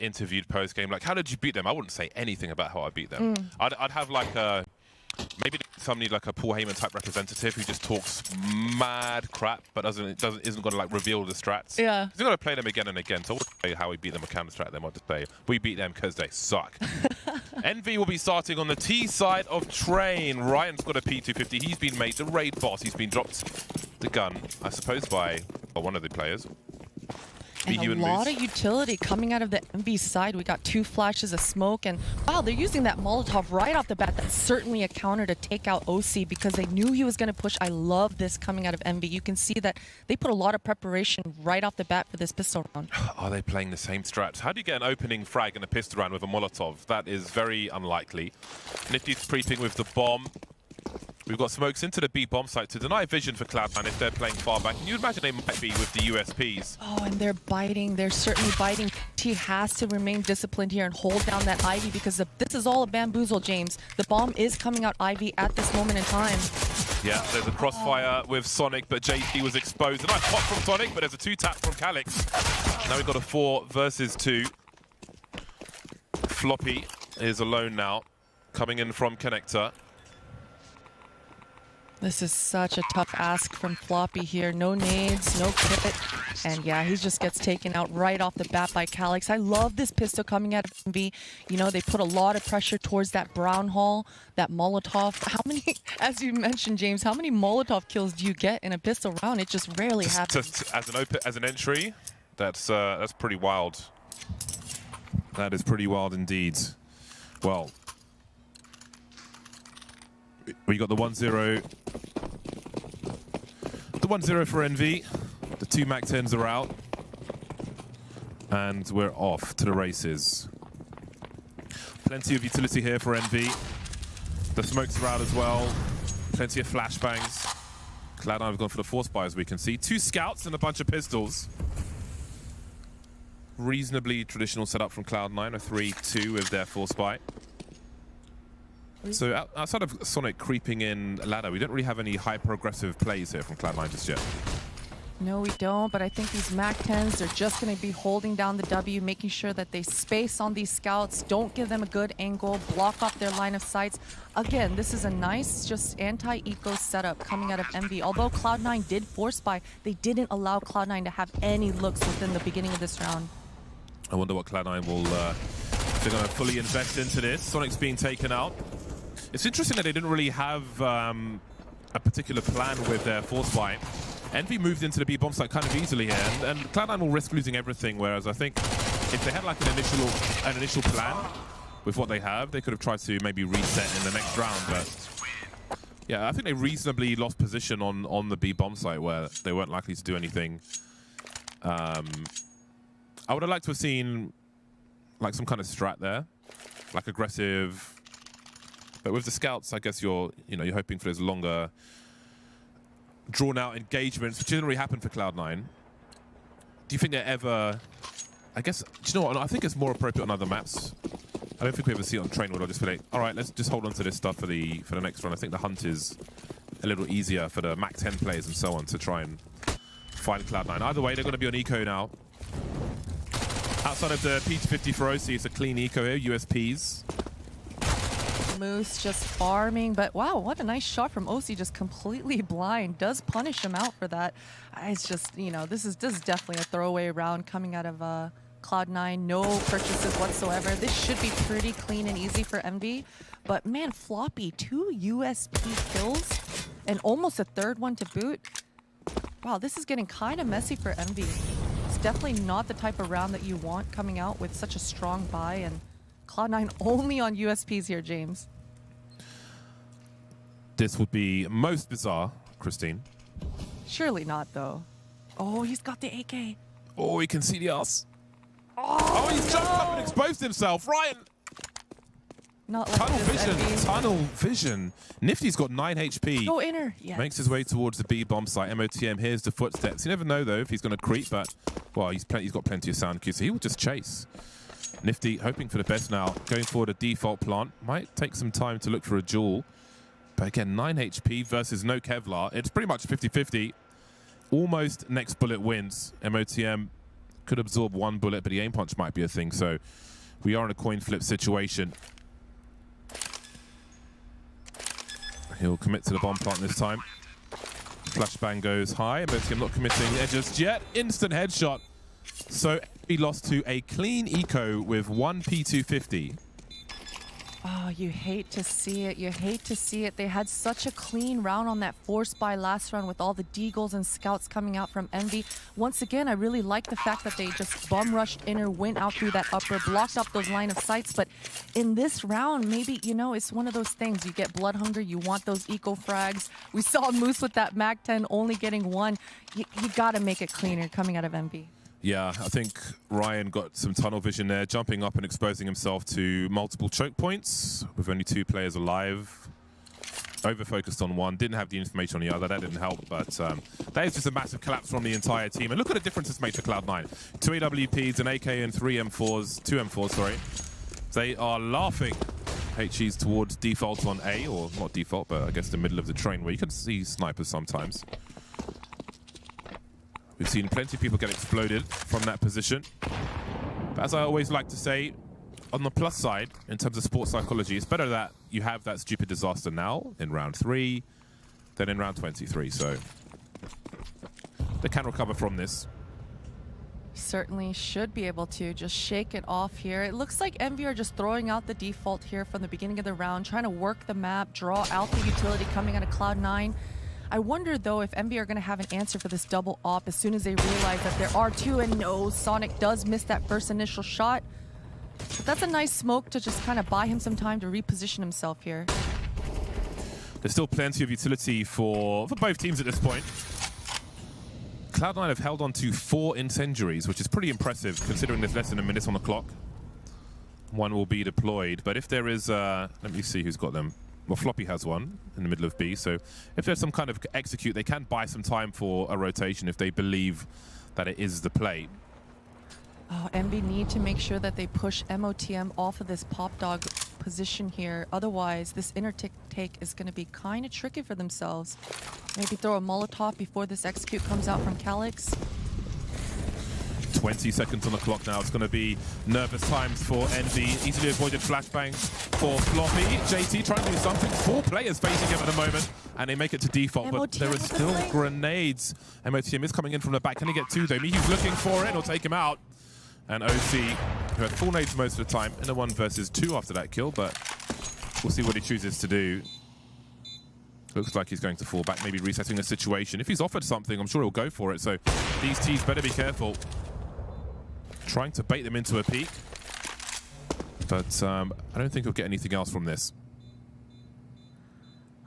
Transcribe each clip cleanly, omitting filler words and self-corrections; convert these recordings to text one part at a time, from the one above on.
interviewed post-game, like, how did you beat them? I wouldn't say anything about how I beat them. I'd have like a, maybe somebody like a Paul Heyman type representative who just talks mad crap, but isn't going to like reveal the strats. Yeah. He's going to play them again and again. So I wouldn't say how we beat them or counter-strat them. I'll just say we beat them because they suck. Envy will be starting on the T side of Train. Ryan's got a P250. He's been made the raid boss. He's been dropped the gun, I suppose, by one of the players. And a lot of utility coming out of the Envy side. We got 2 flashes of smoke, and wow, they're using that Molotov right off the bat. That's certainly a counter to take out OC because they knew he was going to push. I love this coming out of Envy. You can see that they put a lot of preparation right off the bat for this pistol round. Are they playing the same strats? How do you get an opening frag in a pistol round with a Molotov? That is very unlikely. Nifty's creeping with the bomb. We've got smokes into the B bomb site to deny vision for Cloud9 if they're playing far back. And you'd imagine they might be with the USPs. Oh, and they're biting. They're certainly biting. T has to remain disciplined here and hold down that Ivy because this is all a bamboozle, James. The bomb is coming out Ivy at this moment in time. Yeah, there's a crossfire with Sonic, but JT was exposed. A nice pop from Sonic, but there's a 2-tap from Calix. Now we've got a 4 versus 2. Floppy is alone now, coming in from Connector. This is such a tough ask from Floppy here. No nades, no kit. And yeah, he just gets taken out right off the bat by Calix. I love this pistol coming out of MV. You know, they put a lot of pressure towards that Brown Hall, that Molotov. How many, as you mentioned, James, how many Molotov kills do you get in a pistol round? It just rarely happens. Just as an entry, that's pretty wild. That is pretty wild indeed. Well, we got the 1-0. The 1-0 for Envy. The 2 MAC-10s are out. And we're off to the races. Plenty of utility here for Envy. The smokes are out as well. Plenty of flashbangs. Cloud9 have gone for the force buy, as we can see. 2 scouts and a bunch of pistols. Reasonably traditional setup from Cloud9. A 3-2 with their force buy. So outside of Sonic creeping in ladder, we don't really have any hyper-aggressive plays here from Cloud9 just yet. No, we don't, but I think these MAC-10s are just going to be holding down the W, making sure that they space on these scouts, don't give them a good angle, block off their line of sights. Again, this is a nice, just anti-eco setup coming out of Envy. Although Cloud9 did force buy, they didn't allow Cloud9 to have any looks within the beginning of this round. I wonder what Cloud9 will... if they're going to fully invest into this. Sonic's being taken out. It's interesting that they didn't really have a particular plan with their force buy. Envy moved into the B bomb site kind of easily here, and Cloud9 will risk losing everything. Whereas I think if they had like an initial plan with what they have, they could have tried to maybe reset in the next round. But yeah, I think they reasonably lost position on the B bomb site where they weren't likely to do anything. I would have liked to have seen like some kind of strat there, like aggressive. But with the scouts, I guess you're hoping for those longer, drawn-out engagements, which didn't really happen for Cloud9. Do you think they're ever? I guess. Do you know what? I think it's more appropriate on other maps. I don't think we ever see it on Train where they'll just be like, all right, let's just hold on to this stuff for the next run. I think the hunt is a little easier for the MAC-10 players and so on to try and find Cloud9. Either way, they're going to be on eco now. Outside of the P250 for OC, it's a clean eco here. USPs. Moose just farming, but wow, what a nice shot from OC, just completely blind. Does punish him out for that. It's just, this is definitely a throwaway round coming out of Cloud9. No purchases whatsoever. This should be pretty clean and easy for Envy. But man, Floppy, 2 USP kills and almost a 3rd one to boot. Wow, this is getting kind of messy for Envy. It's definitely not the type of round that you want coming out with such a strong buy, and Cloud9 only on USPs here, James. This would be most bizarre, Christine. Surely not, though. Oh, he's got the AK. Oh, he can see the ass. Oh, he's jumped up and exposed himself. Ryan! Not like Tunnel this, vision. Envy. Tunnel vision. Nifty's got 9 HP. Go inner. Yes. Makes his way towards the B bomb site. MOTM, here's the footsteps. You never know, though, if he's going to creep, but, well, he's got plenty of sound cues, so he will just chase. Nifty hoping for the best now. Going for the default plant. Might take some time to look for a duel. But again, 9 HP versus no Kevlar. It's pretty much 50-50. Almost next bullet wins. MOTM Could absorb one bullet, but the aim punch might be a thing. So we are in a coin flip situation. He'll commit to the bomb plant this time. Flashbang goes high, but him not committing just yet. Instant headshot. So he lost to a clean eco with 1 P250. Oh, you hate to see it. You hate to see it. They had such a clean round on that force buy last round with all the deagles and scouts coming out from Envy. Once again, I really like the fact that they just bum rushed inner, went out through that upper, blocked up those line of sights. But in this round, maybe, you know, it's one of those things. You get blood hunger, you want those eco frags. We saw Moose with that MAC-10 only getting one. You got to make it cleaner coming out of Envy. Yeah, I think Ryan got some tunnel vision there, jumping up and exposing himself to multiple choke points with only 2 players alive. Over-focused on one, didn't have the information on the other. That didn't help, but that is just a massive collapse from the entire team. And look at the difference it's made for Cloud9. 2 AWPs, an AK, and 2 M4s, sorry. They are laughing. HE's towards default on A, or not default, but I guess the middle of the train where you can see snipers sometimes. We've seen plenty of people get exploded from that position. But as I always like to say, on the plus side, in terms of sports psychology, it's better that you have that stupid disaster now in round 3 than in round 23. So they can recover from this. Certainly should be able to just shake it off here. It looks like Envy are just throwing out the default here from the beginning of the round, trying to work the map, draw out the utility coming out of Cloud9. I wonder, though, if Envy are going to have an answer for this double op as soon as they realize that there are 2, and no, Sonic does miss that first initial shot. But that's a nice smoke to just kind of buy him some time to reposition himself here. There's still plenty of utility for both teams at this point. Cloud9 have held on to 4 incendiaries, which is pretty impressive considering there's less than a minute on the clock. One will be deployed, but if there is, let me see who's got them. Well, Floppy has one in the middle of B, so if there's some kind of execute, they can buy some time for a rotation if they believe that it is the play. Oh, Envy need to make sure that they push MOTM off of this pop dog position here. Otherwise, this inner take is going to be kind of tricky for themselves. Maybe throw a Molotov before this execute comes out from Calyx. 20 seconds on the clock now. It's going to be nervous times for Envy. Easily avoided flashbang for Floppy. JT trying to do something. 4 players facing him at the moment, and they make it to default, MOTM but there are still grenades. MOTM is coming in from the back. Can he get 2 though? He's looking for it, and he'll take him out. And OC, who had 4 nades most of the time, in a 1 versus 2 after that kill, but we'll see what he chooses to do. Looks like he's going to fall back, maybe resetting the situation. If he's offered something, I'm sure he'll go for it, so these T's better be careful. Trying to bait them into a peek, but I don't think he'll get anything else from this.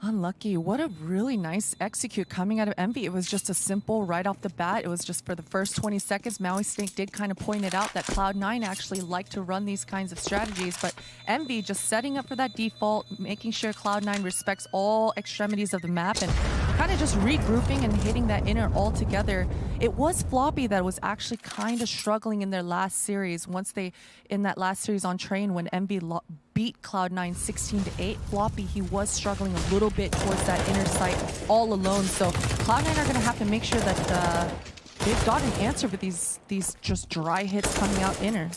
Unlucky. What a really nice execute coming out of Envy. It was just a simple right off the bat. It was just for the first 20 seconds. Maui Snake did kind of point it out that Cloud9 actually like to run these kinds of strategies, but Envy just setting up for that default, making sure Cloud9 respects all extremities of the map and kind of just regrouping and hitting that inner all together. It was Floppy that was actually kind of struggling in their last series. In that last series on Train, when Envy beat Cloud9 16-8, Floppy, he was struggling a little bit towards that inner sight all alone. So Cloud9 are going to have to make sure that they've got an answer for these just dry hits coming out inner.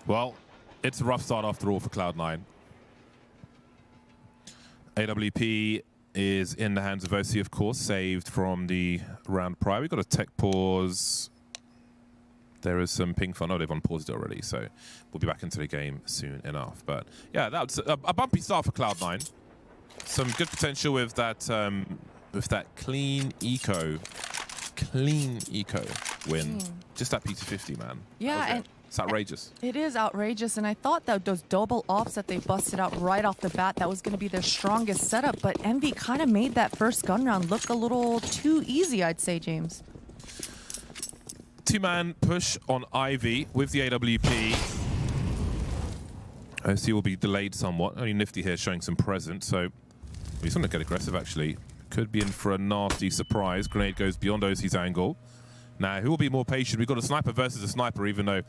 Well, it's a rough start after all for Cloud9. AWP is in the hands of OC, of course, saved from the round prior. We've got a tech pause. There is some ping fun. Oh, they've unpaused it already, so we'll be back into the game soon enough. But yeah, that's a bumpy start for Cloud9. Some good potential with that clean eco win. Just that P250, man. Yeah, and it's outrageous. It is outrageous, and I thought that those double ops that they busted out right off the bat, that was going to be their strongest setup, but Envy kind of made that first gun round look a little too easy, I'd say, James. 2-man push on Ivy with the AWP. OC will be delayed somewhat. Only Nifty here showing some presence, so he's going to get aggressive, actually. Could be in for a nasty surprise. Grenade goes beyond OC's angle. Now, who will be more patient? We've got a sniper versus a sniper, even though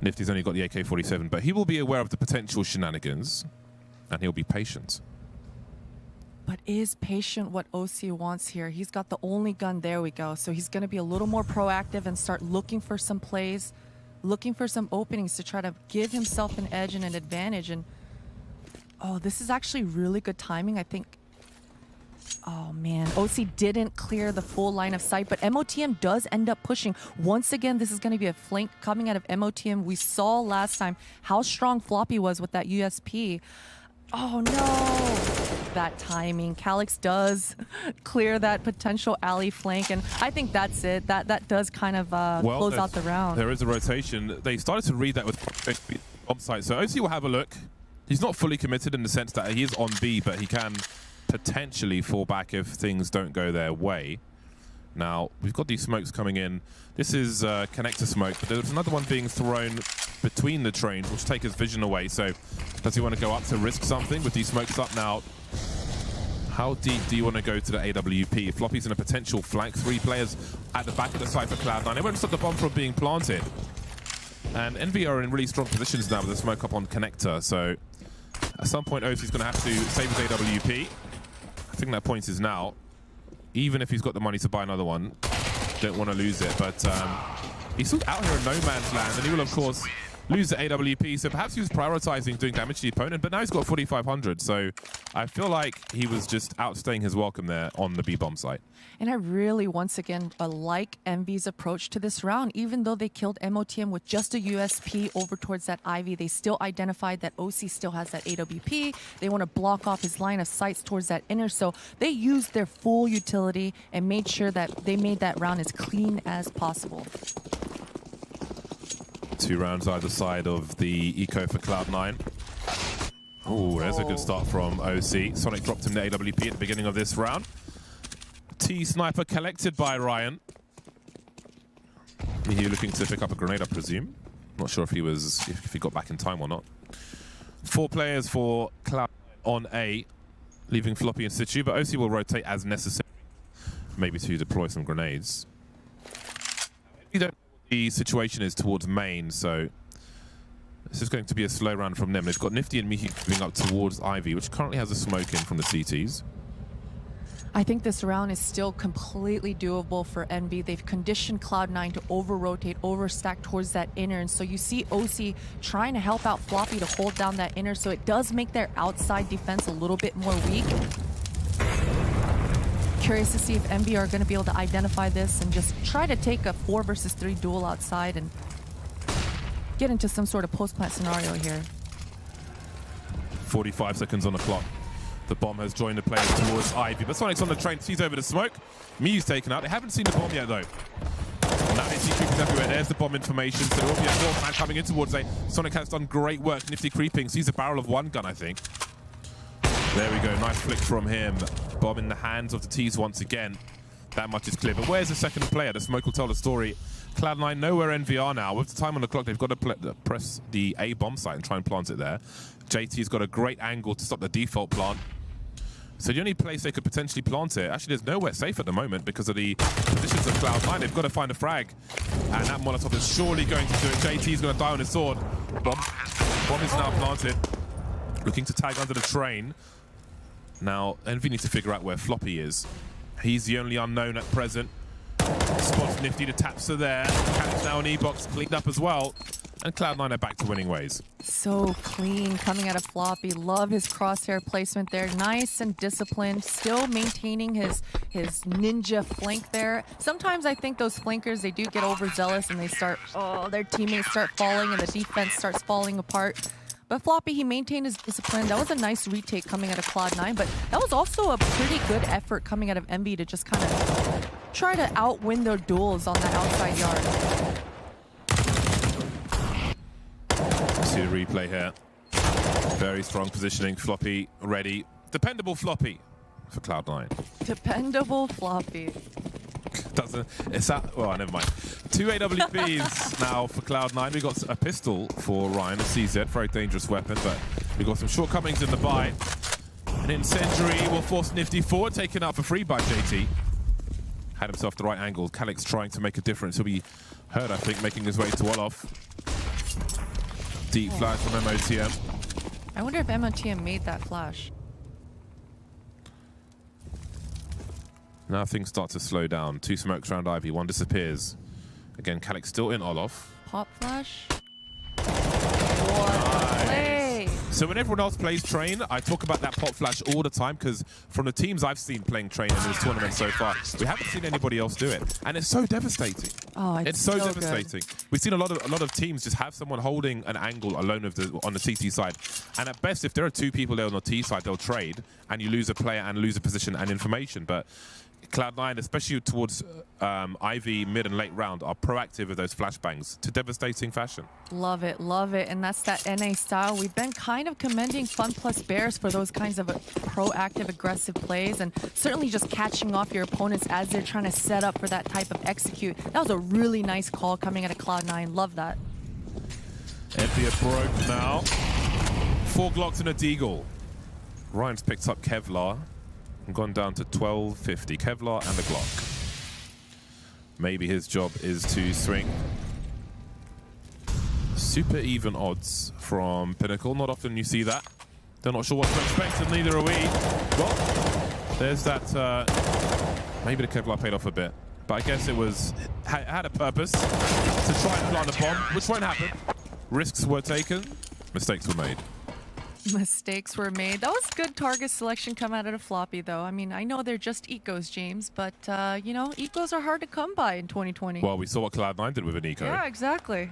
Nifty's only got the AK-47, but he will be aware of the potential shenanigans, and he'll be patient. But is patient what OC wants here? He's got the only gun. There we go. So he's going to be a little more proactive and start looking for some plays, looking for some openings to try to give himself an edge and an advantage. And oh, this is actually really good timing. I think, oh man, OC didn't clear the full line of sight, but MOTM does end up pushing. Once again, this is going to be a flank coming out of MOTM. We saw last time how strong Floppy was with that USP. Oh no, that timing. Calyx does clear that potential alley flank, and I think that's it. That does kind of close out the round. There is a rotation. They started to read that with bomb site, so OC will have a look. He's not fully committed in the sense that he is on B, but he can potentially fall back if things don't go their way. Now, we've got these smokes coming in. This is connector smoke, but there's another one being thrown between the trains, which take his vision away. So does he want to go up to risk something with these smokes up now? How deep do you want to go to the AWP? Floppy's in a potential flank. 3 players at the back of the site for Cloud9. They won't stop the bomb from being planted. And Envy are in really strong positions now with the smoke up on connector. So at some point, OC's going to have to save his AWP. I think that point is now. Even if he's got the money to buy another one, don't want to lose it. But he's still out here in no man's land, and he will, of course, lose the AWP. So perhaps he was prioritizing doing damage to the opponent, but now he's got 4,500. So I feel like he was just outstaying his welcome there on the B-bomb site. And I really, once again, like Envy's approach to this round. Even though they killed MOTM with just a USP over towards that Ivy, they still identified that OC still has that AWP. They want to block off his line of sights towards that inner. So they used their full utility and made sure that they made that round as clean as possible. 2 rounds either side of the eco for Cloud9. Oh, there's a good start from OC. Sonic dropped him the AWP at the beginning of this round. T-Sniper collected by Ryan. He looking to pick up a grenade, I presume. Not sure if he got back in time or not. 4 players for Cloud on A, leaving Floppy in situ, but OC will rotate as necessary, maybe to deploy some grenades. You don't know what the situation is towards main, so this is going to be a slow round from them. They've got Nifty and Mihi moving up towards Ivy, which currently has a smoke in from the CTs. I think this round is still completely doable for Envy. They've conditioned Cloud9 to over-rotate, overstack towards that inner. And so you see OC trying to help out Floppy to hold down that inner. So it does make their outside defense a little bit more weak. Curious to see if Envy are going to be able to identify this and just try to take a 4 versus 3 duel outside and get into some sort of post-plant scenario here. 45 seconds on the clock. The bomb has joined the players towards Ivy, but Sonic's on the train, sees over the smoke. Miu's taken out. They haven't seen the bomb yet, though. Now they see creepers everywhere. There's the bomb information. So there will be a fourth man coming in towards A. Sonic has done great work. Nifty creeping. Sees a barrel of 1 gun, I think. There we go. Nice flick from him. Bomb in the hands of the T's once again. That much is clear. But where's the second player? The smoke will tell the story. Cloud9 know where NVR now. With the time on the clock, they've got to press the A bomb site and try and plant it there. JT's got a great angle to stop the default plant. So the only place they could potentially plant it, actually there's nowhere safe at the moment because of the positions of Cloud9. They've got to find a frag. And that Molotov is surely going to do it. JT's going to die on his sword. Bomb is now planted. Looking to tag under the train. Now, Envy needs to figure out where Floppy is. He's the only unknown at present. Spots Nifty, the taps are there. Catch now an E-box cleaned up as well. And Cloud9 are back to winning ways. So clean coming out of Floppy. Love his crosshair placement there. Nice and disciplined. Still maintaining his ninja flank there. Sometimes I think those flankers, they do get overzealous and they start, their teammates start falling and the defense starts falling apart. But Floppy, he maintained his discipline. That was a nice retake coming out of Cloud9, but that was also a pretty good effort coming out of Envy to just kind of try to outwin their duels on that outside yard. See the replay here. Very strong positioning. Floppy ready. Dependable Floppy for Cloud9. Dependable Floppy. It's that. Well, never mind. 2 AWPs now for Cloud9. We got a pistol for Ryan, a CZ, very dangerous weapon, but we got some shortcomings in the buy. An incendiary will force Nifty forward, taken out for free by JT. Had himself the right angle. Calyx trying to make a difference. He'll be heard, I think, making his way to Wolof. Deep flash from MOTM. I wonder if MOTM made that flash. Now things start to slow down. 2 smokes around Ivy, 1 disappears. Again, Calyx still in Olof. Pop flash. What a play! So when everyone else plays Train, I talk about that pop flash all the time because from the teams I've seen playing Train in this tournament so far, we haven't seen anybody else do it, and it's so devastating. Oh, it's so so devastating. We've seen a lot of teams just have someone holding an angle alone on the TT side, and at best, if there are 2 people there on the T side, they'll trade, and you lose a player and lose a position and information. But Cloud9, especially towards Ivy mid and late round, are proactive with those flashbangs to devastating fashion. Love it, and that's that NA style. We've been kind of commending Fun Plus Bears for those kinds of proactive, aggressive plays, and certainly just catching off your opponents as they're trying to set up for that type of execute. That was a really nice call coming out of Cloud9. Love that. Envy broke now. 4 Glocks and a Deagle. Ryan's picked up Kevlar and gone down to 1250. Kevlar and a Glock. Maybe his job is to swing. Super even odds from Pinnacle. Not often you see that. They're not sure what to expect, and neither are we. Well, there's that. Maybe the Kevlar paid off a bit, but I guess it had a purpose to try and plant a bomb, which won't happen. Risks were taken. Mistakes were made. Mistakes were made. That was good target selection come out of the floppy, though. I mean, I know they're just ecos, James, but, you know, ecos are hard to come by in 2020. Well, we saw what Cloud9 did with an eco. Yeah, exactly.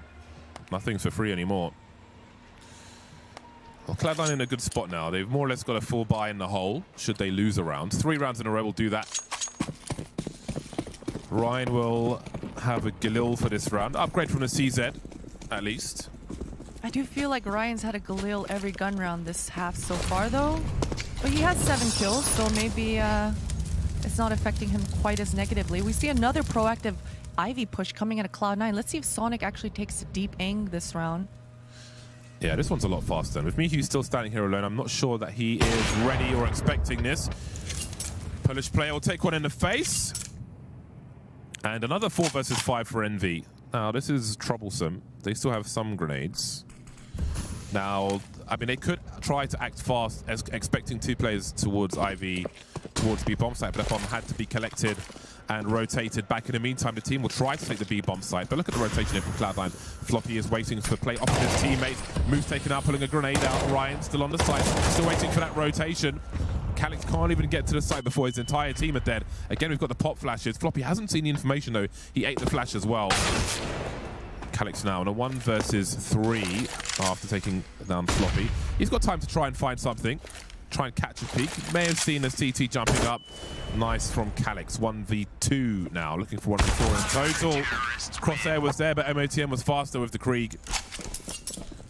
Nothing's for free anymore. Well, Cloud9 in a good spot now. They've more or less got a full buy in the hole, should they lose a round. 3 rounds in a row will do that. Ryan will have a Galil for this round. Upgrade from the CZ, at least. I do feel like Ryan's had a Galil every gun round this half so far, though. But he has 7 kills, so maybe it's not affecting him quite as negatively. We see another proactive Ivy push coming out of Cloud9. Let's see if Sonic actually takes a deep ang this round. Yeah, this one's a lot faster. And with Mihu's still standing here alone, I'm not sure that he is ready or expecting this. Polish player will take one in the face. And another 4 versus 5 for Envy. Now, this is troublesome. They still have some grenades. Now, I mean, they could try to act fast, as expecting 2 players towards Ivy, towards B bomb site, but that bomb had to be collected and rotated back. In the meantime, the team will try to take the B bomb site, but look at the rotation here from Cloud9. Floppy is waiting for play off of his teammate. Moose taken out, pulling a grenade out. Ryan still on the site, still waiting for that rotation. Calyx can't even get to the site before his entire team are dead. Again, we've got the pop flashes. Floppy hasn't seen the information, though. He ate the flash as well. Calyx now on a 1 versus 3 after taking down Floppy. He's got time to try and find something. Try and catch a peek. May have seen as TT jumping up. Nice from Calyx. 1v2 now. Looking for 1v4 in total. Crosshair was there, but MOTM was faster with the Krieg.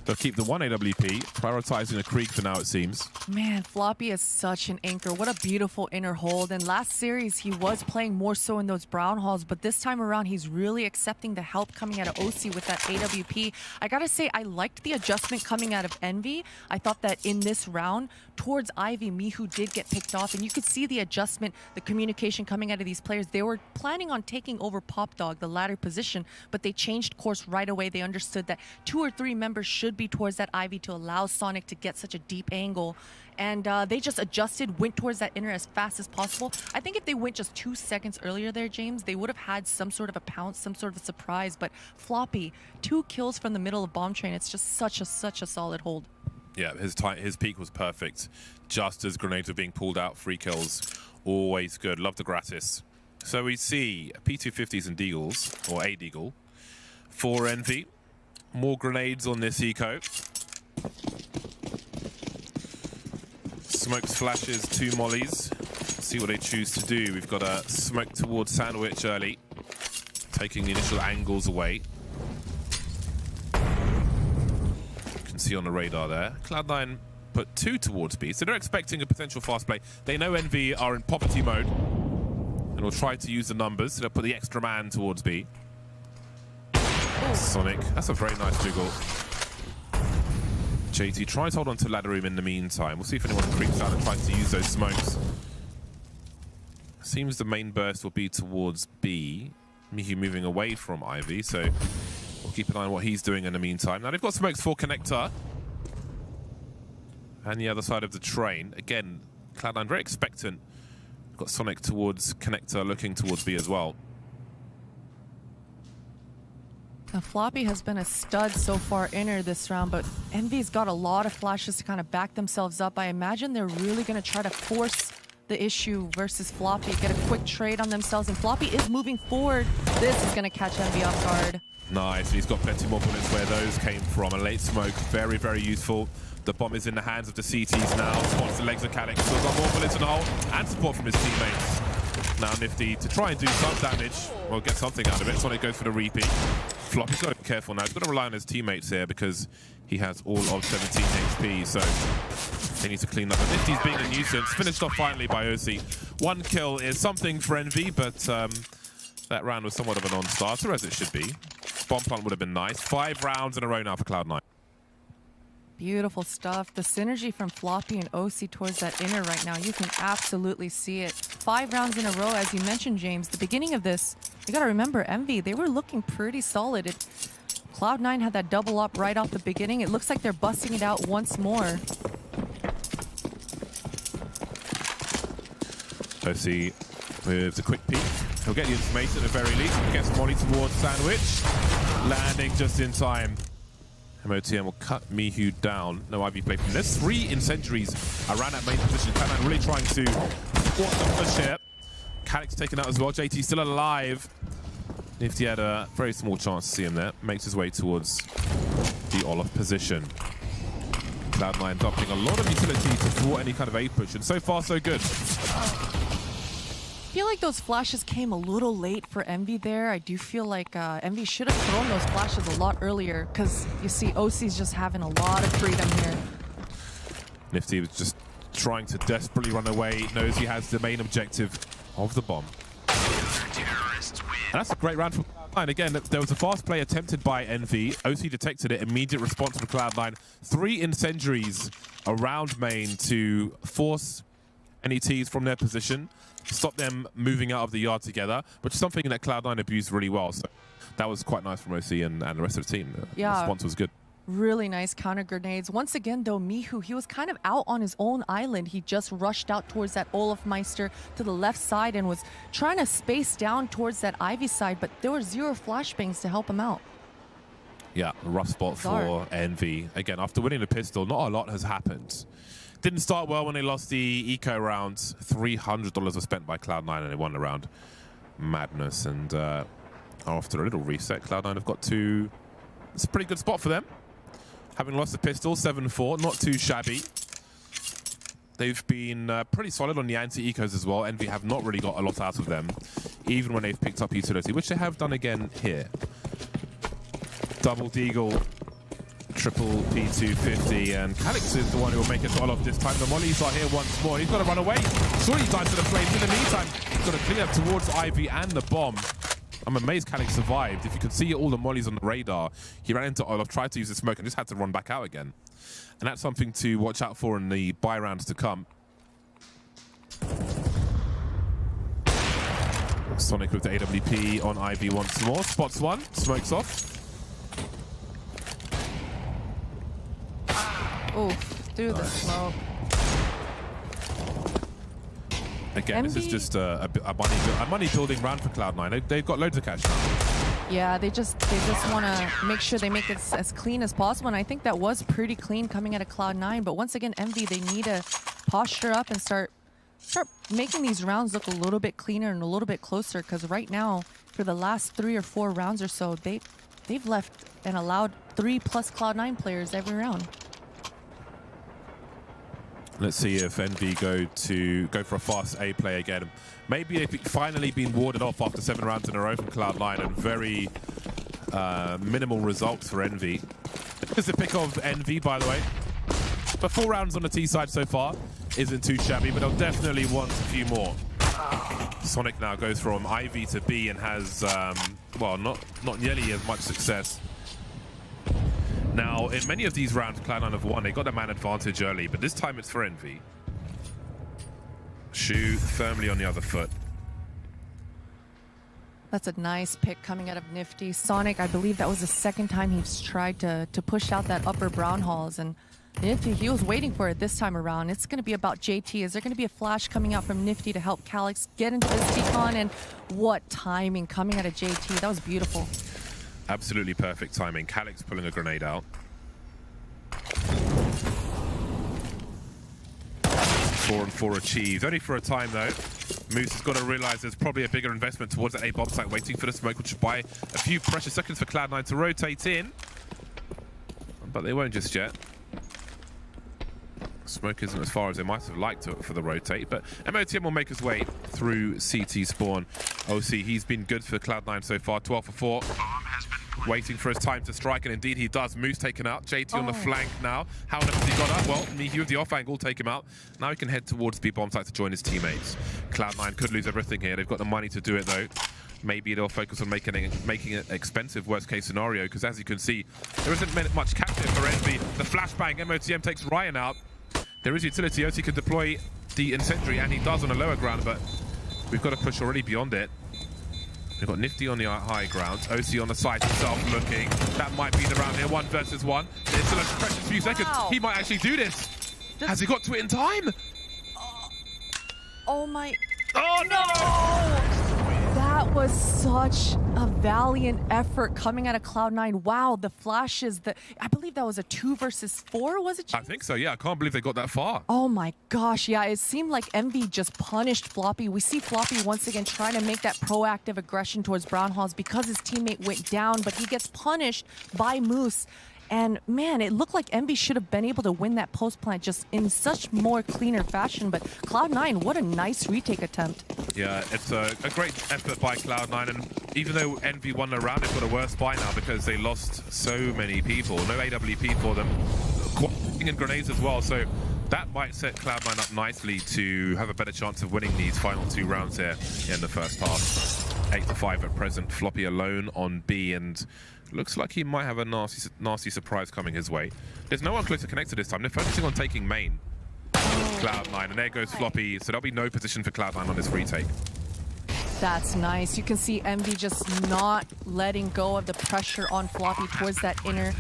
They'll keep the 1 AWP, prioritizing the Krieg for now, it seems. Man, Floppy is such an anchor. What a beautiful inner hold. And last series, he was playing more so in those brown halls, but this time around, he's really accepting the help coming out of OC with that AWP. I gotta say, I liked the adjustment coming out of Envy. I thought that in this round, towards Ivy, Mihu did get picked off, and you could see the adjustment, the communication coming out of these players. They were planning on taking over Pop Dog, the latter position, but they changed course right away. They understood that 2 or 3 members should be towards that Ivy to allow Sonic to get such a deep angle. And they just adjusted, went towards that inner as fast as possible. I think if they went just 2 seconds earlier there, James, they would have had some sort of a pounce, some sort of a surprise. But Floppy, 2 kills from the middle of Bomb Train. It's just such a solid hold. Yeah, his peak was perfect. Just as grenades were being pulled out, 3 kills. Always good. Love the gratis. So we see P250s and Deagles, or a Deagle, for Envy. More grenades on this eco. Smokes flashes, 2 mollies. See what they choose to do. We've got a smoke towards Sandwich early, taking the initial angles away. You can see on the radar there. Cloud9 put 2 towards B, so they're expecting a potential fast play. They know Envy are in poverty mode, and will try to use the numbers, so they'll put the extra man towards B. Sonic, that's a very nice jiggle. JT tries to hold on to ladder room in the meantime. We'll see if anyone creeps out and tries to use those smokes. Seems the main burst will be towards B. Mihu moving away from Ivy, so we'll keep an eye on what he's doing in the meantime. Now they've got smokes for Connector. And the other side of the train. Again, Cloud9 very expectant Got Sonic towards Connector, looking towards B as well. Now, Floppy has been a stud so far in this round, but Envy's got a lot of flashes to kind of back themselves up. I imagine they're really going to try to force the issue versus Floppy, get a quick trade on themselves, and Floppy is moving forward. This is going to catch Envy off guard. Nice, he's got plenty more bullets where those came from. A late smoke, very, very useful. The bomb is in the hands of the CTs now. Spots the legs of Calix. Still got more bullets in the hole and support from his teammates. Now Nifty to try and do some damage. Well, get something out of it. Sonic goes for the repeat. Floppy's got to be careful now. He's got to rely on his teammates here because he has all of 17 HP. So they need to clean up. And Nifty's being a nuisance. Finished off finally by OC. One kill is something for Envy, but that round was somewhat of a non-starter, as it should be. Bomb plant would have been nice. 5 rounds in a row now for Cloud9. Beautiful stuff. The synergy from Floppy and OC towards that inner right now, you can absolutely see it. 5 rounds in a row, as you mentioned, James. The beginning of this, you got to remember, Envy, they were looking pretty solid. Cloud9 had that double up right off the beginning. It looks like they're busting it out once more. OC with a quick peek. He'll get the information at the very least. Gets Molly towards Sandwich. Landing just in time. MOTM will cut Mihu down. No Ivy play from this. 3 incendiaries around that main position. Cloud9 really trying to thwart the push here. Calix taken out as well. JT still alive. Nifty had a very small chance to see him there. Makes his way towards the Olaf position. Cloud9 adopting a lot of utility to thwart any kind of A push, and so far so good. I feel like those flashes came a little late for Envy there. I do feel like Envy should have thrown those flashes a lot earlier because you see OC's just having a lot of freedom here. Nifty was just trying to desperately run away. Knows he has the main objective of the bomb. And that's a great round from Cloud9. Again, there was a fast play attempted by Envy. OC detected it. Immediate response from Cloud9. 3 incendiaries around main to force NETs from their position. Stop them moving out of the yard together, which is something that Cloud9 abused really well. So that was quite nice from OC and the rest of the team. Yeah. The response was good. Really nice counter grenades. Once again, though, Mihu, he was kind of out on his own island. He just rushed out towards that Olafmeister to the left side and was trying to space down towards that Ivy side, but there were 0 flashbangs to help him out. Yeah, a rough spot for Envy. Again, after winning the pistol, not a lot has happened. Didn't start well when they lost the eco rounds. $300 were spent by Cloud9 and they won the round. Madness. And after a little reset, Cloud9 have got to... It's a pretty good spot for them. Having lost the pistol, 7-4, not too shabby. They've been pretty solid on the anti-ecos as well. Envy have not really got a lot out of them, even when they've picked up utility, which they have done again here. Double Deagle. Triple P250, and Calix is the one who will make it to Olaf this time. The mollies are here once more. He's got to run away. Surely dives to the flames. In the meantime, he's got to clear up towards Ivy and the bomb. I'm amazed Calix survived. If you could see all the mollies on the radar, he ran into Olaf, tried to use the smoke, and just had to run back out again. And that's something to watch out for in the buy rounds to come. Sonic with the AWP on Ivy once more. Spots one, smokes off. Oh, through the smoke. Again, this is just a money building round for Cloud9. They've got loads of cash now. Yeah, they just want to make sure they make it as clean as possible, and I think that was pretty clean coming out of Cloud9. But once again, Envy, they need to posture up and start making these rounds look a little bit cleaner and a little bit closer, because right now, for the last 3 or 4 rounds or so, they've left and allowed 3+ Cloud9 players every round. Let's see if Envy go for a fast A play again. Maybe they've finally been warded off after 7 rounds in a row from Cloud9, and very minimal results for Envy. It's the pick of Envy, by the way. But 4 rounds on the T side so far isn't too shabby, but they'll definitely want a few more. Sonic now goes from Ivy to B and has, well, not nearly as much success. Now, in many of these rounds, Cloud9 have won. They got a man advantage early, but this time it's for Envy. Shoe firmly on the other foot. That's a nice pick coming out of Nifty. Sonic, I believe that was the second time he's tried to push out that upper brown halls, and Nifty, he was waiting for it this time around. It's going to be about JT. Is there going to be a flash coming out from Nifty to help Calyx get into this decon? And what timing coming out of JT. That was beautiful. Absolutely perfect timing. Calyx pulling a grenade out. 4 and 4 achieved. Only for a time, though. Moose has got to realize there's probably a bigger investment towards that A bomb site, waiting for the smoke, which should buy a few precious seconds for Cloud9 to rotate in. But they won't just yet. Smoke isn't as far as they might have liked for the rotate, but MOTM will make his way through CT spawn. OC, he's been good for Cloud9 so far, 12 for 4. Waiting for his time to strike, and indeed he does. Moose taken out. JT on the flank now. How has he got up? Well, Mihi with the off angle, take him out. Now he can head towards the bomb site to join his teammates. Cloud9 could lose everything here. They've got the money to do it, though. Maybe they'll focus on making it expensive, worst case scenario, because as you can see, there isn't much captive for Envy. The flashbang, MOTM takes Ryan out. There is utility. OC can deploy the incendiary, and he does on the lower ground, but we've got to push already beyond it. We've got Nifty on the high ground, OC on the side himself looking. That might be the round here, 1 versus 1. It's still a precious few seconds. He might actually do this. Has he got to it in time? Oh my... Oh no! That was such a valiant effort coming out of Cloud9. Wow, the flashes, I believe that was a 2 versus 4, was it, James? I think so, yeah. I can't believe they got that far. Oh my gosh, yeah, it seemed like Envy just punished Floppy. We see Floppy once again trying to make that proactive aggression towards Brownhalls because his teammate went down, but he gets punished by Moose. And man, it looked like Envy should have been able to win that post plant just in such more cleaner fashion. But Cloud9, what a nice retake attempt. Yeah, it's a great effort by Cloud9. And even though Envy won the round, they've got a worse buy now because they lost so many people. No AWP for them. And grenades as well. So that might set Cloud9 up nicely to have a better chance of winning these final 2 rounds here in the first half. 8-5 at present. Floppy alone on B, and looks like he might have a nasty surprise coming his way. There's no one close to connect to this time. They're focusing on taking main. Cloud9, and there goes Floppy. So there'll be no position for Cloud9 on this retake. That's nice. You can see Envy just not letting go of the pressure on Floppy towards that inner.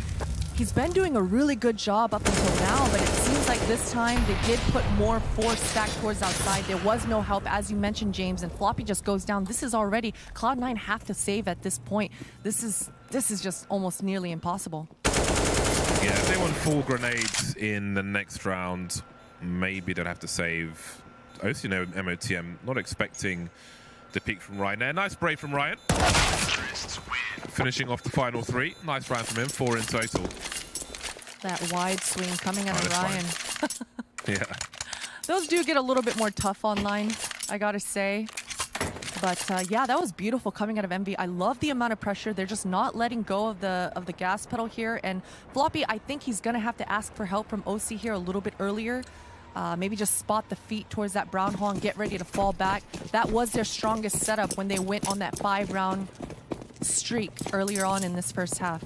He's been doing a really good job up until now, but it seems like this time they did put more force stacked towards outside. There was no help, as you mentioned, James, and Floppy just goes down. This is already Cloud9 have to save at this point. This is just almost nearly impossible. Yeah, if they want 4 grenades in the next round, maybe they'll have to save. Also, you know, MOTM not expecting the peak from Ryan there. Nice spray from Ryan. Finishing off the final 3. Nice round from him, 4 in total. That wide swing coming out of Ryan. Yeah. Those do get a little bit more tough online, I gotta say. But yeah, that was beautiful coming out of Envy. I love the amount of pressure. They're just not letting go of the gas pedal here. And Floppy, I think he's gonna have to ask for help from OC here a little bit earlier. Maybe just spot the feet towards that brown hole and get ready to fall back. That was their strongest setup when they went on that 5-round streak earlier on in this first half.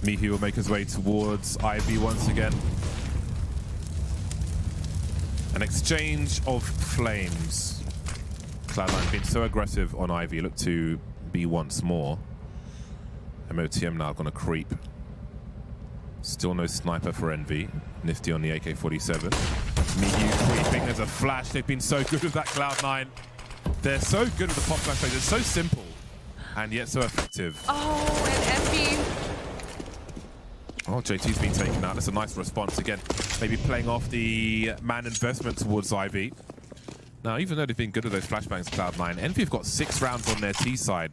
Mihi will make his way towards Ivy once again. An exchange of flames. Cloud9 been so aggressive on Ivy. Look to be once more. MOTM now gonna creep. Still no sniper for Envy. Nifty on the AK-47. Mihi creeping. There's a flash. They've been so good with that Cloud9. They're so good with the pop flash. It's so simple and yet so effective. Oh, and Envy. Oh, JT's been taken out. That's a nice response again. Maybe playing off the man investment towards Ivy. Now, even though they've been good with those flashbangs, Cloud9, Envy have got 6 rounds on their T side.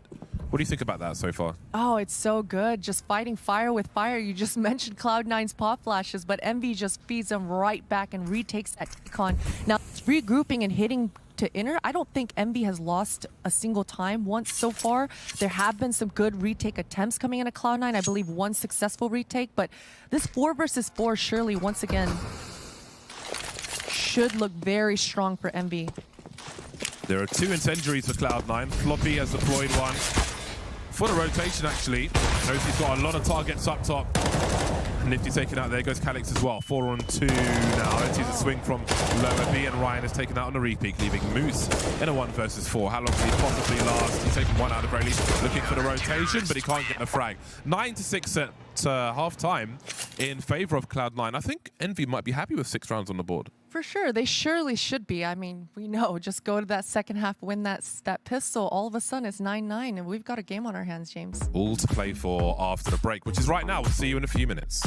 What do you think about that so far? Oh, it's so good. Just fighting fire with fire. You just mentioned Cloud9's pop flashes, but Envy just feeds them right back and retakes that con. Now, regrouping and hitting to inner, I don't think Envy has lost a single time once so far. There have been some good retake attempts coming into Cloud9. I believe 1 successful retake, but this 4 versus 4 surely, once again, should look very strong for Envy. There are 2 incendiaries for Cloud9. Floppy has deployed 1. For the rotation, actually. Notice he's got a lot of targets up top. Nifty taken out. There goes Calyx as well. 4 on 2 now. Let's see the swing from lower B, and Ryan is taken out on the repeat, leaving Moose in a 1 versus 4. How long can he possibly last? He's taken 1 out of very least, looking for the rotation, but he can't get the frag. 9-6 set half-time in favor of Cloud9. I think Envy might be happy with 6 rounds on the board. For sure, they surely should be. I mean, we know, just go to that second half, win that pistol, all of a sudden it's 9-9, and we've got a game on our hands, James. All to play for after the break, which is right now. We'll see you in a few minutes.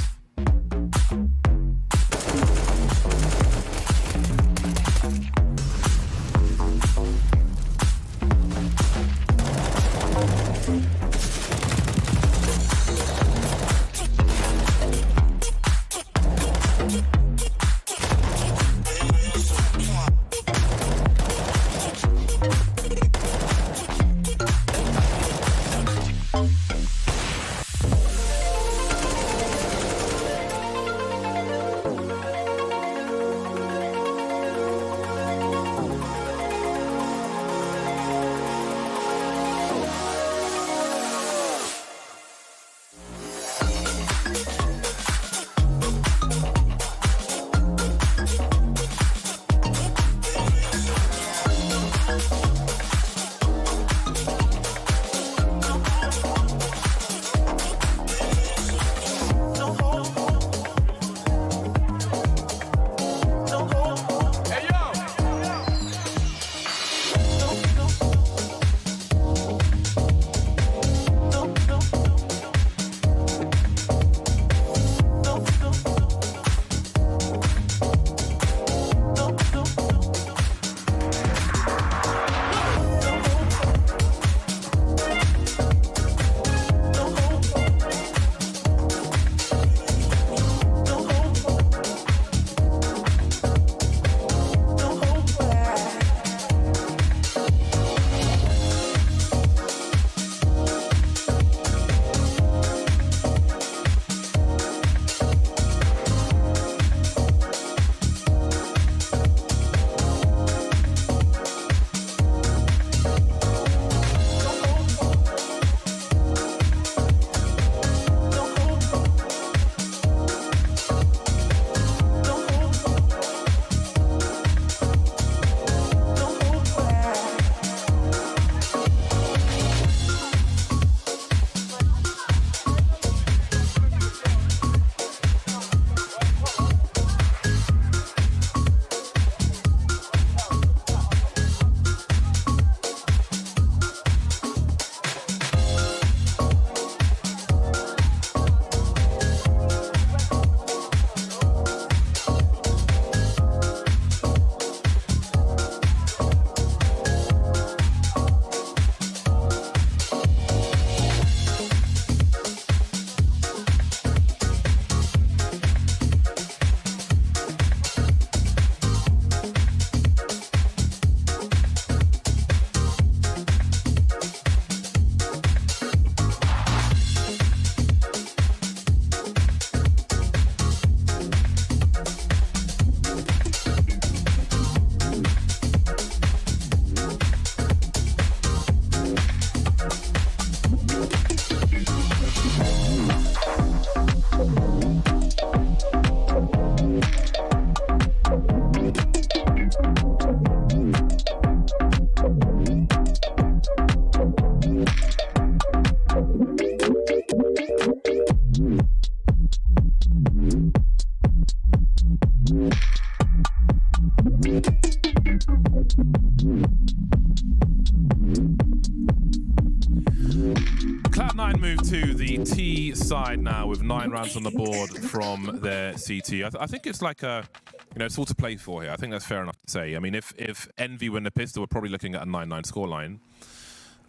Cloud9 move to the T side now with 9 rounds on the board from their CT. I think it's like a, it's all to play for here. I think that's fair enough to say. I mean, if Envy win the pistol, we're probably looking at a 9-9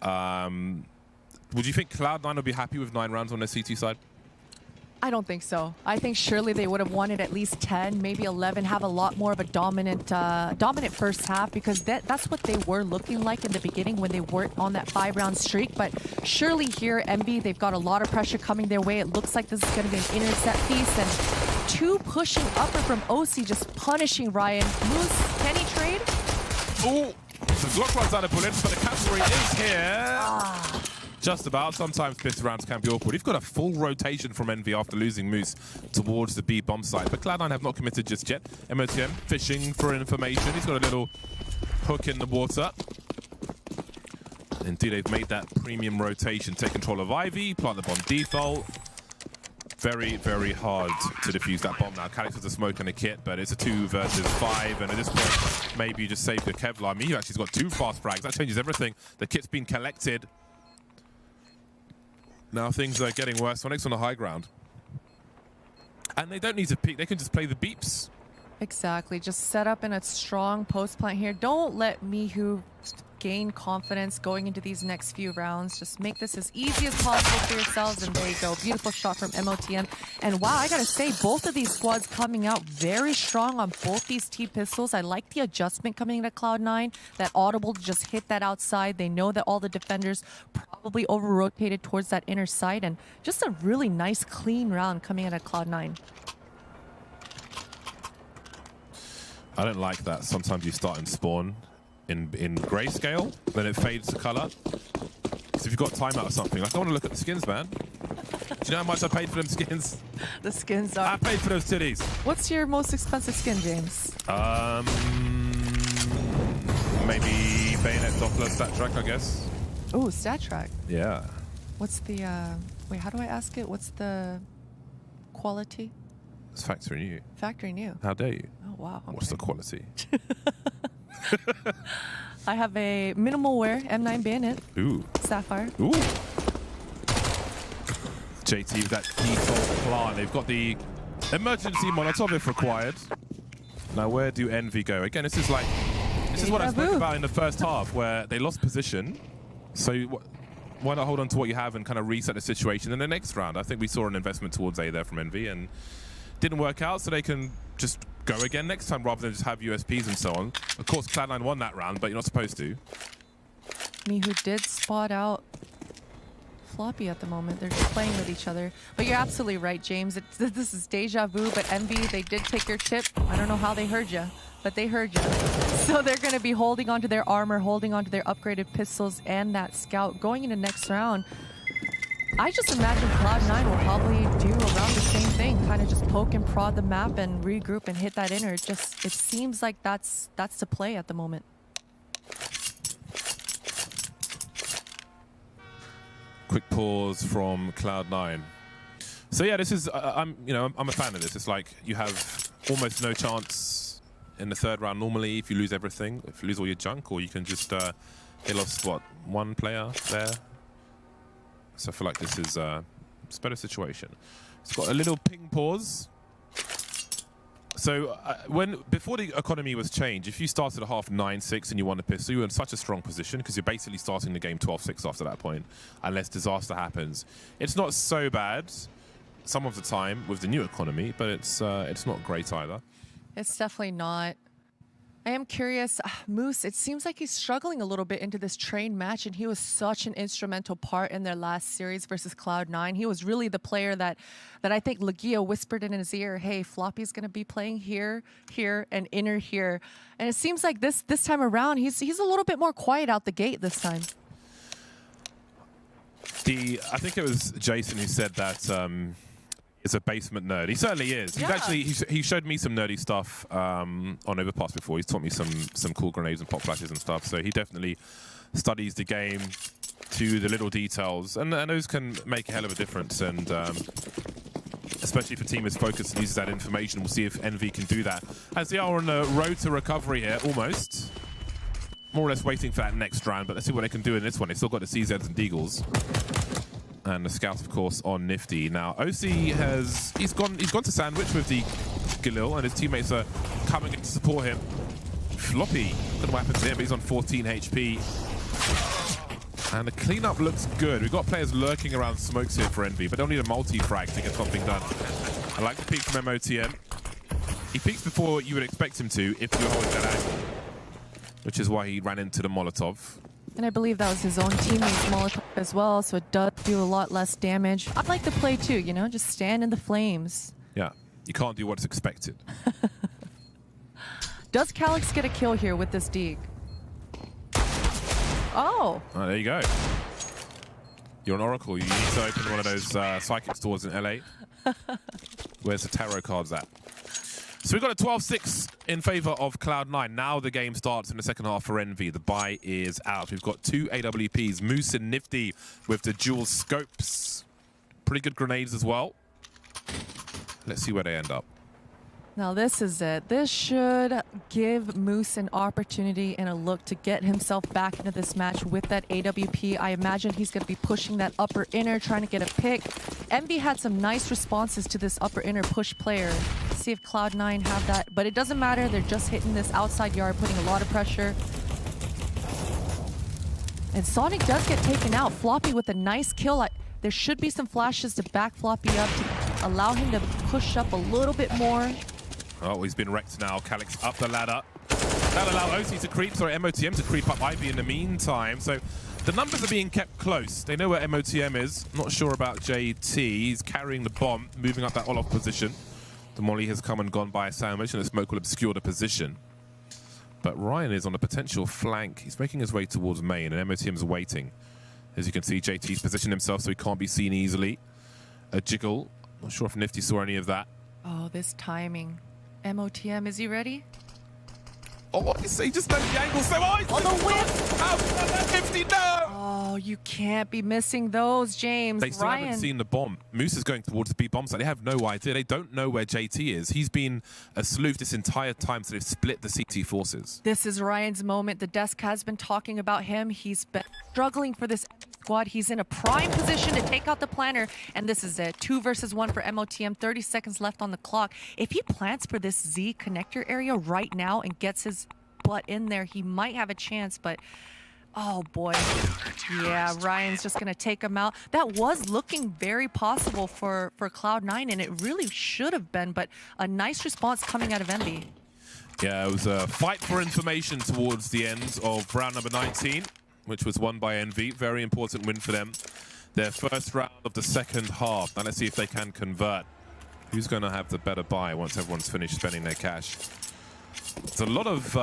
scoreline. Would you think Cloud9 would be happy with 9 rounds on their CT side? I don't think so. I think surely they would have wanted at least 10, maybe 11, have a lot more of a dominant first half, because that's what they were looking like in the beginning when they weren't on that 5-round streak. But surely here, Envy, they've got a lot of pressure coming their way. It looks like this is going to be an intercept piece, and 2 pushing upper from OC, just punishing Ryan. Moose, can he trade? Oh, the Glock runs out of bullets, but the cavalry is here. Just about. Sometimes pistol rounds can be awkward. You've got a full rotation from Envy after losing Moose towards the B bomb site, but Cloud9 have not committed just yet. MOTM fishing for information. He's got a little hook in the water. Indeed, they've made that premium rotation. Take control of Ivy, plant the bomb default. Very, very hard to defuse that bomb now. Calix has a smoke and a kit, but it's a 2 versus 5, and at this point, maybe you just save the Kevlar. Mihu actually's got 2 fast frags. That changes everything. The kit's been collected. Now things are getting worse. Sonic's on the high ground. And they don't need to peek. They can just play the beeps. Exactly. Just set up in a strong post plant here. Don't let Mihu gain confidence going into these next few rounds. Just make this as easy as possible for yourselves. And there you go. Beautiful shot from MOTM. And wow, I gotta say, both of these squads coming out very strong on both these T-pistols. I like the adjustment coming into Cloud9. That audible to just hit that outside. They know that all the defenders probably over-rotated towards that inner side. And just a really nice, clean round coming out of Cloud9. I don't like that. Sometimes you start in spawn in grayscale, then it fades to color. So if you've got timeout or something, like I want to look at the skins, man. Do you know how much I paid for them skins? The skins are... I paid for those titties. What's your most expensive skin, James? Maybe Bayonet Doppler stat track, I guess. Oh, stat track. Yeah. What's the... Wait, how do I ask it? What's the quality? It's factory new. Factory new. How dare you? Oh, wow. Okay. What's the quality? I have a minimal wear M9 bayonet. Ooh. Sapphire. Ooh. JT with that default plant. They've got the emergency Molotov if required. Now where do Envy go? Again, this is what I spoke about in the first half where they lost position. So why not hold on to what you have and kind of reset the situation in the next round? I think we saw an investment towards A there from Envy and didn't work out, so they can just go again next time rather than just have USPs and so on. Of course, Cloud9 won that round, but you're not supposed to. Mihu did spot out Floppy at the moment. They're just playing with each other. But you're absolutely right, James. This is deja vu, but Envy, they did take your tip. I don't know how they heard you, but they heard you. So they're going to be holding onto their armor, holding onto their upgraded pistols and that scout going into next round. I just imagine Cloud9 will probably do around the same thing, kind of just poke and prod the map and regroup and hit that inner. It seems like that's the play at the moment. Quick pause from Cloud9. So yeah, this is I'm a fan of this. It's like you have almost no chance in the third round normally if you lose everything, if you lose all your junk, or you can just they lost what, 1 player there. So I feel like this is a better situation. It's got a little ping pause. So before the economy was changed, if you started at half 9-6 and you won a pistol, you were in such a strong position because you're basically starting the game 12-6 after that point, unless disaster happens. It's not so bad some of the time with the new economy, but it's not great either. It's definitely not. I am curious, Moose, it seems like he's struggling a little bit into this train match, and he was such an instrumental part in their last series versus Cloud9. He was really the player that I think Legia whispered in his ear, hey, Floppy's going to be playing here, here, and inner here. And it seems like this time around, he's a little bit more quiet out the gate this time. I think it was Jason who said that is a basement nerd. He certainly is. Yeah. He showed me some nerdy stuff on Overpass before. He's taught me some cool grenades and pop flashes and stuff. So he definitely studies the game to the little details, and those can make a hell of a difference. And especially if a team is focused and uses that information, we'll see if Envy can do that. As they are on the road to recovery here, almost. More or less waiting for that next round, but let's see what they can do in this one. They've still got the CZs and Deagles. And the scout, of course, on Nifty. Now, OC he's gone to sandwich with the Galil, and his teammates are coming in to support him. Floppy, good weapons there, but he's on 14 HP. And the cleanup looks good. We've got players lurking around smokes here for Envy, but they'll need a multi-frag to get something done. I like the peek from MOTM. He peeks before you would expect him to if you're holding that angle, which is why he ran into the Molotov. And I believe that was his own teammate's Molotov as well, so it does do a lot less damage. I like to play too, you know, just stand in the flames. Yeah, you can't do what's expected. Does Calix get a kill here with this Deeg? Oh, There you go. You're an Oracle. You need to open one of those psychic stores in LA. Where's the tarot cards at? So we've got a 12-6 in favor of Cloud9. Now the game starts in the second half for Envy. The buy is out. We've got 2 AWPs, Moose and Nifty with the dual scopes. Pretty good grenades as well. Let's see where they end up. Now this is it. This should give Moose an opportunity and a look to get himself back into this match with that AWP. I imagine he's going to be pushing that upper inner, trying to get a pick. Envy had some nice responses to this upper inner push player. See if Cloud9 have that, but it doesn't matter. They're just hitting this outside yard, putting a lot of pressure. And Sonic does get taken out. Floppy with a nice kill. There should be some flashes to back Floppy up to allow him to push up a little bit more. Oh, he's been wrecked now. Calix up the ladder. That'll allow OC to creep, sorry, MOTM to creep up Ivy in the meantime. So the numbers are being kept close. They know where MOTM is. Not sure about JT. He's carrying the bomb, moving up that Olaf position. The molly has come and gone by a sandwich, and the smoke will obscure the position. But Ryan is on a potential flank. He's making his way towards main, and MOTM's waiting. As you can see, JT's positioned himself so he can't be seen easily. A jiggle. Not sure if Nifty saw any of that. Oh, this timing. MOTM, is he ready? Oh, what is he just let the angle so high? Oh, the whip! How that 50? No! Oh, you can't be missing those, James. They still haven't seen the bomb. Moose is going towards the B bomb site. They have no idea. They don't know where JT is. He's been a sleuth this entire time, so they've split the CT forces. This is Ryan's moment. The desk has been talking about him. He's been struggling for this squad. He's in a prime position to take out the planner, and this is it. 2 versus 1 for MOTM. 30 seconds left on the clock. If he plants for this Z connector area right now and gets his butt in there, he might have a chance, but oh boy. Yeah, Ryan's just gonna take him out. That was looking very possible for Cloud9, and it really should have been, but a nice response coming out of Envy. Yeah, it was a fight for information towards the end of round number 19, which was won by Envy. Very important win for them. Their first round of the second half. Now let's see if they can convert. Who's going to have the better buy once everyone's finished spending their cash? It's a lot of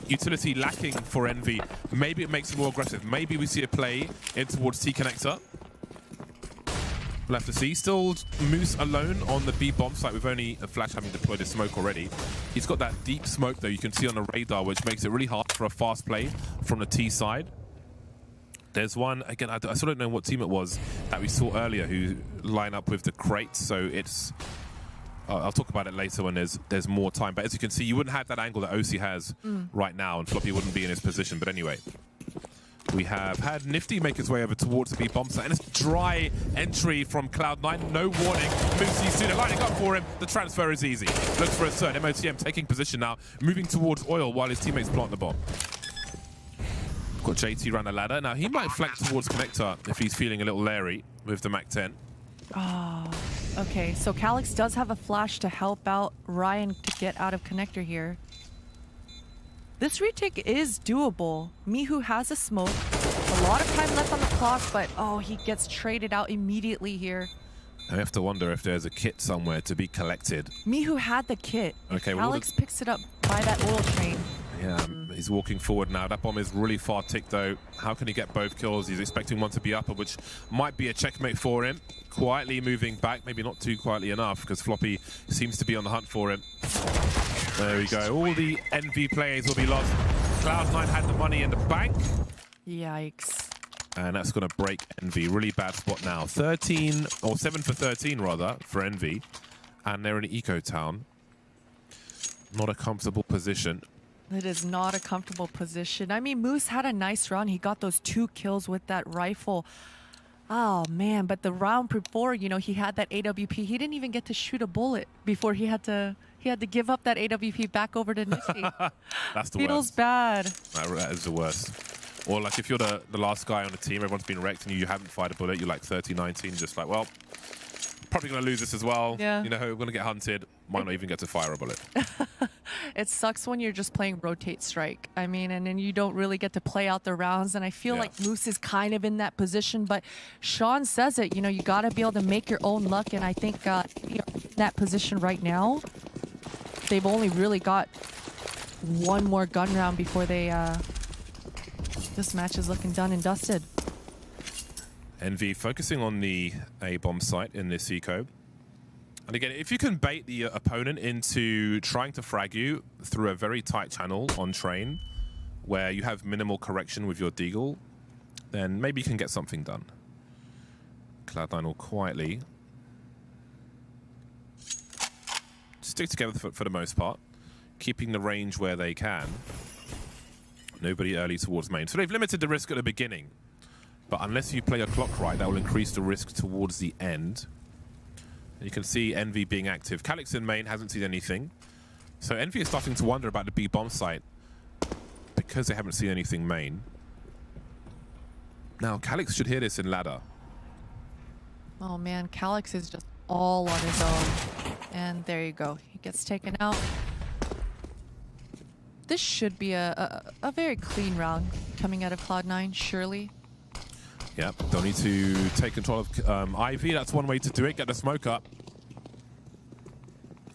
utility lacking for Envy. Maybe it makes it more aggressive. Maybe we see a play in towards T-Connector. We'll have to see. Still Moose alone on the B bomb site with only a Flash having deployed his smoke already. He's got that deep smoke though you can see on the radar, which makes it really hard for a fast play from the T side. There's one, again, I still don't know what team it was that we saw earlier who line up with the crates, so it's... I'll talk about it later when there's more time. But as you can see, you wouldn't have that angle that OC has right now, and Floppy wouldn't be in his position. But anyway, we have had Nifty make his way over towards the B bomb site, and it's dry entry from Cloud9. No warning. Moosey soon lining up for him. The transfer is easy. Looks for a turn. MOTM taking position now, moving towards Oil while his teammates plant the bomb. Got JT around the ladder. Now he might flank towards Connector if he's feeling a little leery with the Mac 10. Oh, okay. So Calix does have a flash to help out Ryan to get out of connector here. This retake is doable. Mihu has a smoke. A lot of time left on the clock, but oh, he gets traded out immediately here. I have to wonder if there's a kit somewhere to be collected. Mihu had the kit. Okay, Calix picks it up by that oil train. Yeah, he's walking forward now. That bomb is really far ticked though. How can he get both kills? He's expecting one to be upper, which might be a checkmate for him. Quietly moving back, maybe not too quietly enough, because Floppy seems to be on the hunt for him. There we go. All the Envy players will be lost. Cloud9 had the money in the bank. Yikes. And that's going to break Envy. Really bad spot now. 13, or 7 for 13 rather, for Envy. And they're in Eco Town. Not a comfortable position. It is not a comfortable position. I mean, Moose had a nice run. He got those 2 kills with that rifle. Oh, man. But the round before, you know, he had that AWP. He didn't even get to shoot a bullet before he had to give up that AWP back over to Nifty. That's the Feels worst. bad. That is the worst. Or like if you're the last guy on the team, everyone's been wrecked and you haven't fired a bullet, you're like 30-19, just like, well, probably going to lose this as well. Yeah. You know, we're going to get hunted. Might not even get to fire a bullet. It sucks when you're just playing rotate strike. I mean, and then you don't really get to play out the rounds. And I feel like Moose is kind of in that position. But Sean says it, you know, you got to be able to make your own luck. And I think in that position right now, they've only really got one more gun round before they... this match is looking done and dusted. Envy focusing on the A-bomb site in this eco. And again, if you can bait the opponent into trying to frag you through a very tight channel on train, where you have minimal correction with your deagle, then maybe you can get something done. Cloud9 will quietly stick together for the most part, keeping the range where they can. Nobody early towards main. So they've limited the risk at the beginning. But unless you play your clock right, that will increase the risk towards the end. And you can see Envy being active. Calix in main hasn't seen anything. So Envy is starting to wonder about the B bomb site because they haven't seen anything main. Now, Calix should hear this in ladder. Oh man, Calix is just all on his own. And there you go. He gets taken out. This should be a very clean round coming out of Cloud9, surely. Yep, don't need to take control of Ivy. That's one way to do it. Get the smoke up.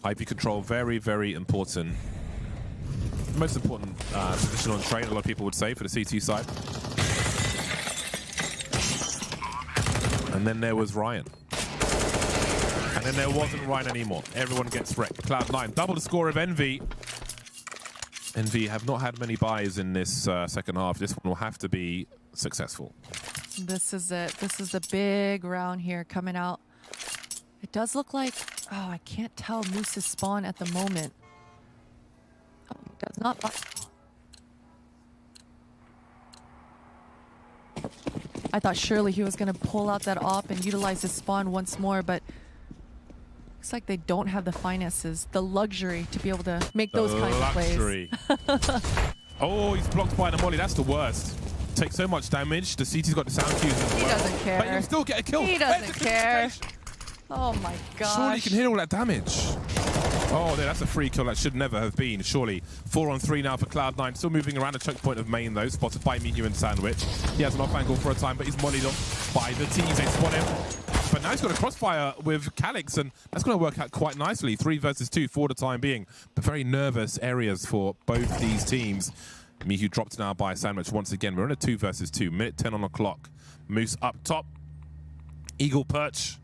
Ivy control, very, very important. Most important position on train, a lot of people would say, for the CT side. And then there was Ryan. And then there wasn't Ryan anymore. Everyone gets wrecked. Cloud9, double the score of Envy. Envy have not had many buys in this second half. This one will have to be successful. This is it. This is the big round here coming out. It does look like... Oh, I can't tell Moose's spawn at the moment. Oh, he does not buy. I thought surely he was going to pull out that op and utilize his spawn once more, but looks like they don't have the finances, the luxury to be able to make those kinds of plays. Oh, he's blocked by the molly. That's the worst. Takes so much damage. The CT's got the sound cues as well. He doesn't care. But he'll still get a kill. He doesn't care. Oh my gosh. Surely he can hear all that damage. Oh, that's a free kill that should never have been, surely. 4 on 3 now for Cloud9. Still moving around the choke point of main, though. Spotted by Mihu and Sandwich. He has an off angle for a time, but he's mollied off by the T's. They spot him. But now he's got a crossfire with Calix, and that's going to work out quite nicely. 3 versus 2 for the time being. But very nervous areas for both these teams. Mihu dropped now by Sandwich once again. We're in a 2 versus 2. Minute 10 on the clock. Moose up top. Eagle perch.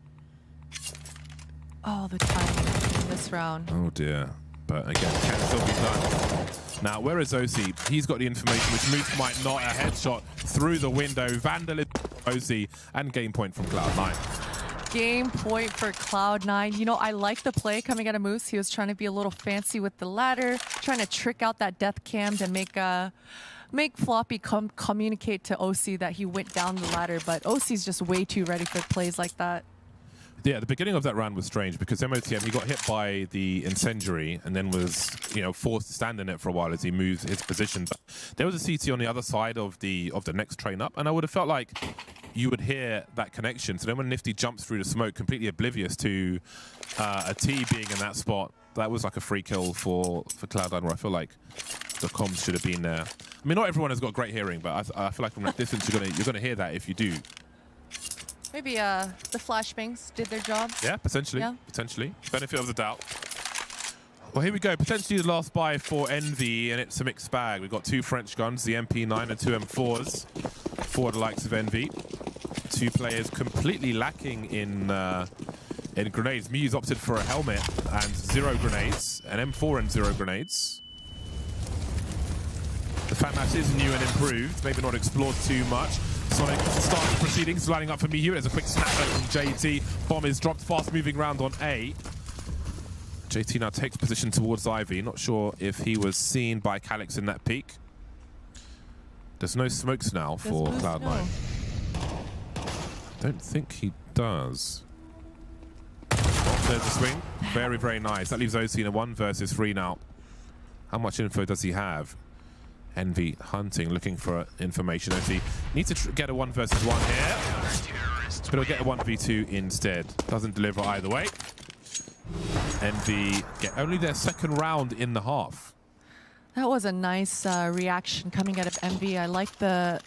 Oh, the timing in this round. Oh dear. But again, can still be done. Now, where is OC? He's got the information, which Moose might not. A headshot through the window. Vandalism OC, and game point from Cloud9. Game point for Cloud9. You know, I like the play coming out of Moose. He was trying to be a little fancy with the ladder, trying to trick out that death cam to make Floppy communicate to OC that he went down the ladder. But OC's just way too ready for plays like that. Yeah, the beginning of that round was strange because MOTM, he got hit by the incendiary and then was, forced to stand in it for a while as he moved his position. But there was a CT on the other side of the next train up, and I would have felt like you would hear that connection. So then when Nifty jumps through the smoke, completely oblivious to a T being in that spot, that was like a free kill for Cloud9, where I feel like the comms should have been there. I mean, not everyone has got great hearing, but I feel like from that distance you're gonna hear that if you do. Maybe the flashbangs did their job. Yeah, potentially. Yeah. Potentially. Benefit of the doubt. Well, here we go. Potentially the last buy for Envy, and it's a mixed bag. We've got 2 French guns, the MP9 and 2 M4s for the likes of Envy. 2 players completely lacking in grenades. Mew's opted for a helmet and 0 grenades, an M4 and 0 grenades. The Fat Match is new and improved, maybe not explored too much. Sonic starting proceedings, lining up for Mihu. There's a quick snapback from JT. Bomb is dropped, fast moving round on A. JT now takes position towards Ivy. Not sure if he was seen by Calix in that peak. There's no smokes now for Cloud9. Don't think he does. Oh, there's a swing. Very, very nice. That leaves OC in a 1 versus 3 now. How much info does he have? Envy hunting, looking for information. OC needs to get a 1 versus 1 here. But he'll get a 1v2 instead. Doesn't deliver either way. Envy get only their 2nd round in the half. That was a nice reaction coming out of Envy. I like the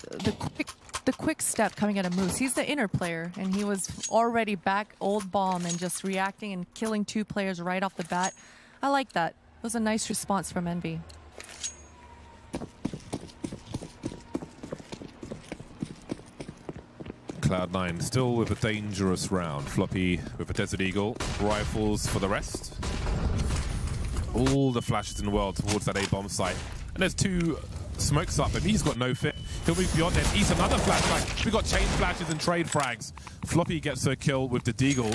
quick step coming out of Moose. He's the inner player, and he was already back old bomb and just reacting and killing 2 players right off the bat. I like that. It was a nice response from Envy. Cloud9 still with a dangerous round. Floppy with a Desert Eagle. Rifles for the rest. All the flashes in the world towards that A-bomb site. And there's 2 smokes up, and he's got no fit. He'll move beyond it. He's another flashback. We've got chain flashes and trade frags. Floppy gets a kill with the Deagle.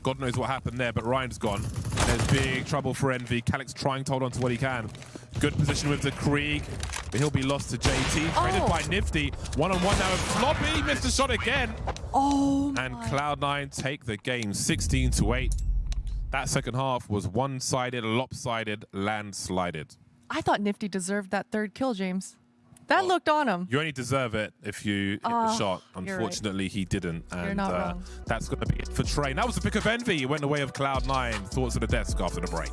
God knows what happened there, but Ryan's gone. And There's big trouble for Envy. Calyx trying to hold on to what he can. Good position with the Krieg, but he'll be lost to JT. Traded by Nifty. One-on-one now with Floppy. Missed the shot again. Oh, and Cloud9 take the game 16-8. That second half was one-sided, lopsided, landslided. I thought Nifty deserved that third kill, James. That looked on him. You only deserve it if you hit the shot. You're Unfortunately, he didn't. And You're not wrong. that's going to be it for Train. That was the pick of Envy. It went the way of Cloud9. Thoughts of the desk after the break.